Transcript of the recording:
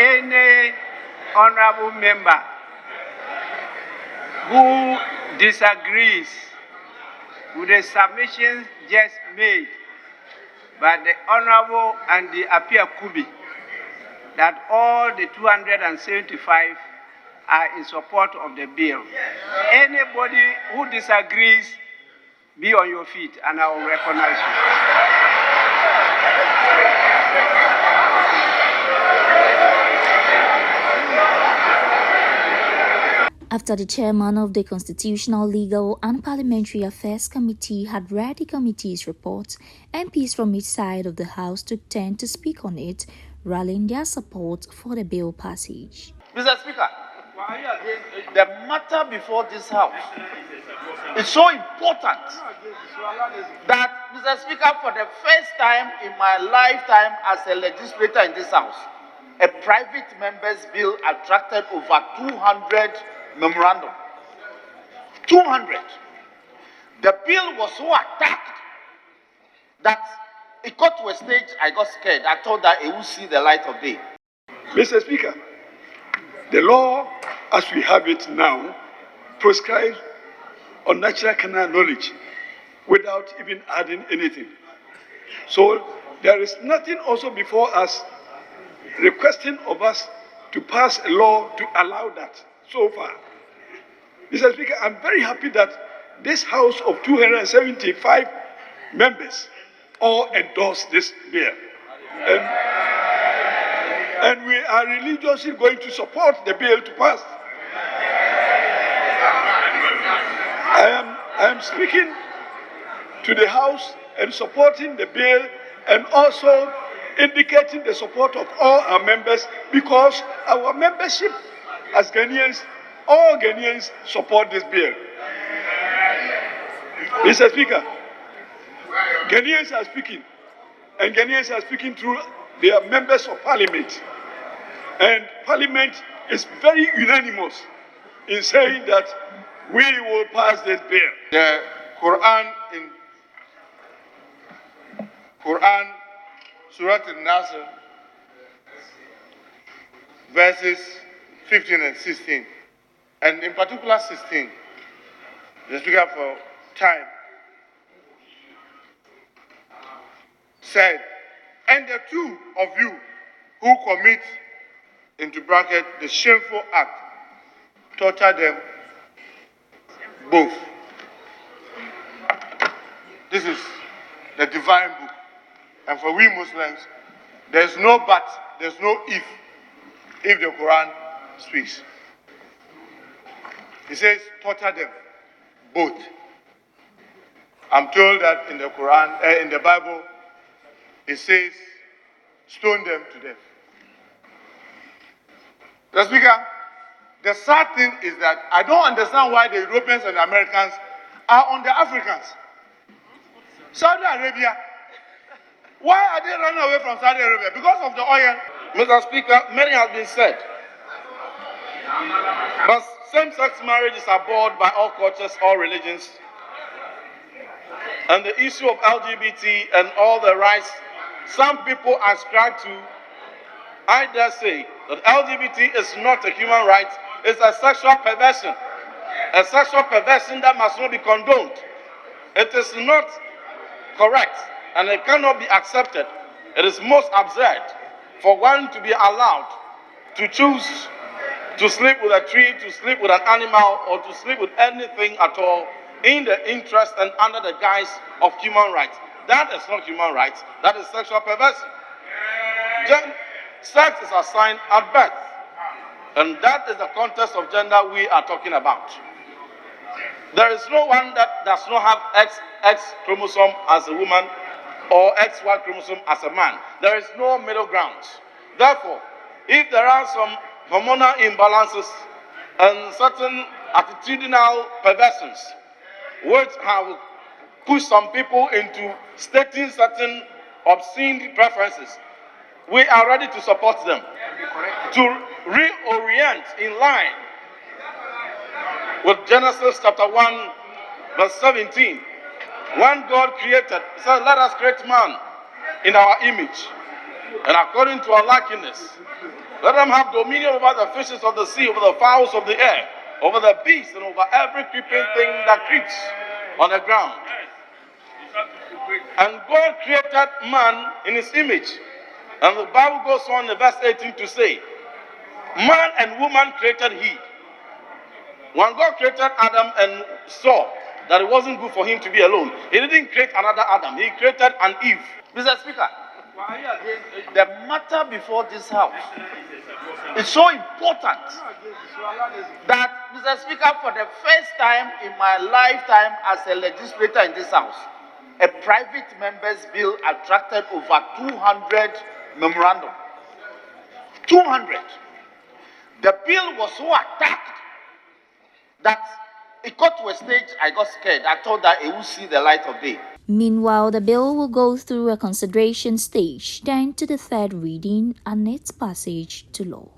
any honorable member who disagrees with the submissions just made by the Honorable and the Apia Kubi, that all the 275 are in support of the bill. Anybody who disagrees, be on your feet and I will recognize you. After the chairman of the Constitutional, Legal and Parliamentary Affairs Committee had read the committee's report, MPs from each side of the House took turn to speak on it, rallying their support for the bill passage. Mr. Speaker, the matter before this House is so important that, Mr. Speaker, for the first time in my lifetime as a legislator in this House, a private member's bill attracted over 200 memorandum. 200. The bill was so attacked that it got to a stage I got scared. I thought that it would see the light of day. Mr. Speaker, the law as we have it now prescribes unnatural carnal knowledge without even adding anything. So there is nothing also before us requesting of us to pass a law to allow that so far. Mr. Speaker, I'm very happy that this House of 275 members all endorse this bill. And we are religiously going to support the bill to pass. I am speaking to the House and supporting the bill and also indicating the support of all our members because our membership as Ghanaians, all Ghanaians support this bill. Mr. Speaker, Ghanaians are speaking, and Ghanaians are speaking through their members of parliament. And parliament is very unanimous in saying that we will pass this bill. The Quran in Surah Al-Nasr, verses 15 and 16, and in particular 16, the Speaker for time said, and the two of you who commit, into bracket, the shameful act, torture them both. This is the divine book. And for we Muslims, there's no but, there's no if the Quran speaks. It says, torture them both. I'm told that in the Quran, in the Bible, it says, stone them to death. Mr. Speaker, the sad thing is that I don't understand why the Europeans and the Americans are on the Africans. Saudi Arabia, why are they running away from Saudi Arabia? Because of the oil. Mr. Speaker, many has been said. But same-sex marriage is abhorred by all cultures, all religions. And the issue of LGBT and all the rights some people ascribe to, I dare say that LGBT is not a human right, it's a sexual perversion. A sexual perversion that must not be condoned. It is not correct and it cannot be accepted. It is most absurd for one to be allowed to choose to sleep with a tree, to sleep with an animal, or to sleep with anything at all in the interest and under the guise of human rights. That is not human rights, that is sexual perversion. Sex is assigned at birth, and that is the context of gender we are talking about. There is no one that does not have X chromosome as a woman or XY chromosome as a man. There is no middle ground. Therefore, if there are some hormonal imbalances and certain attitudinal perversions which have pushed some people into stating certain obscene preferences, we are ready to support them, to reorient in line with Genesis chapter 1, verse 17. When God created, he said, let us create man in our image and according to our likeness. Let them have dominion over the fishes of the sea, over the fowls of the air, over the beasts, and over every creeping thing that creeps on the ground. And God created man in his image. And the Bible goes on in verse 18 to say, man and woman created he. When God created Adam and saw that it wasn't good for him to be alone, he didn't create another Adam, he created an Eve. Mr. Speaker, the matter before this house is so important that, Mr. Speaker, for the first time in my lifetime as a legislator in this house, a private member's bill attracted over 200 memorandum. 200. The bill was so attacked that it got to a stage I got scared. I thought that it would see the light of day. Meanwhile, the bill will go through a consideration stage, then to the third reading and its passage to law.